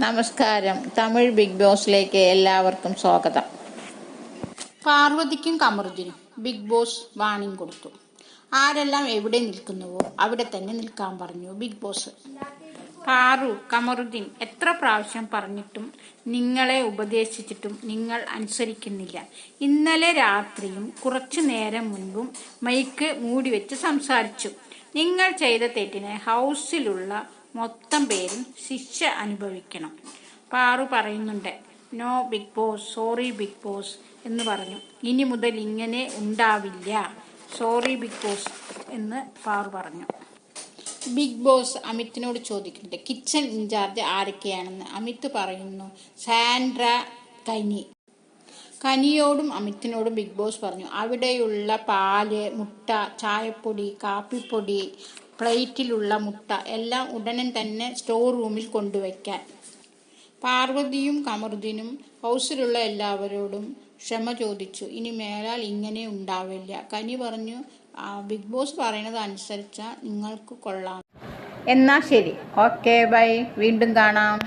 നമസ്കാരം. തമിഴ് ബിഗ് ബോസിലേക്ക് എല്ലാവർക്കും സ്വാഗതം. പാർവതിക്കും കമറുദ്ദീനും ബിഗ് ബോസ് വാണിംഗ് കൊടുത്തു. ആരെല്ലാം എവിടെ നിൽക്കുന്നുവോ അവിടെ തന്നെ നിൽക്കാൻ പറഞ്ഞു ബിഗ് ബോസ്. പാറു, കമറുദ്ദീൻ എത്ര പ്രാവശ്യം പറഞ്ഞിട്ടും നിങ്ങളെ ഉപദേശിച്ചിട്ടും നിങ്ങൾ അനുസരിക്കുന്നില്ല. ഇന്നലെ രാത്രിയും കുറച്ചു നേരം മുൻപും മൈക്ക് മൂടിവെച്ച് സംസാരിച്ചു. നിങ്ങൾ ചെയ്ത തെറ്റിന് ഹൗസിലുള്ള മൊത്തം പേരും ശിക്ഷ അനുഭവിക്കണം. പാറു പറയുന്നുണ്ട്. No big boss, sorry big boss എന്ന് പറഞ്ഞു. ഇനി മുതൽ ഇങ്ങനെ ഉണ്ടാവില്ല, സോറി ബിഗ് ബോസ് എന്ന് പാറു പറഞ്ഞു. ബിഗ് ബോസ് അമിത്തിനോട് ചോദിക്കുന്നുണ്ട്, കിച്ചൺ ഇൻചാർജ് ആരൊക്കെയാണെന്ന്. അമിത് പറയുന്നു, സാൻഡ്ര, കനി. കനിയോടും അമിത്തിനോടും ബിഗ് ബോസ് പറഞ്ഞു, അവിടെയുള്ള പാല്, മുട്ട, ചായപ്പൊടി, കാപ്പിപ്പൊടി, പ്ലേറ്റിലുള്ള മുട്ട എല്ലാം ഉടനെ തന്നെ സ്റ്റോർ റൂമിൽ കൊണ്ടുവയ്ക്കാൻ. പാർവതിയും കമറുദ്ദീനും ഹൗസിലുള്ള എല്ലാവരോടും ക്ഷമ ചോദിച്ചു. ഇനി മേലാൽ ഇങ്ങനെ ഉണ്ടാവില്ല. കനി പറഞ്ഞു, ബിഗ് ബോസ് പറയുന്നത് അനുസരിച്ചാൽ നിങ്ങൾക്ക് കൊള്ളാം. എന്നാ ശരി, ഓക്കെ, ബൈ, വീണ്ടും കാണാം.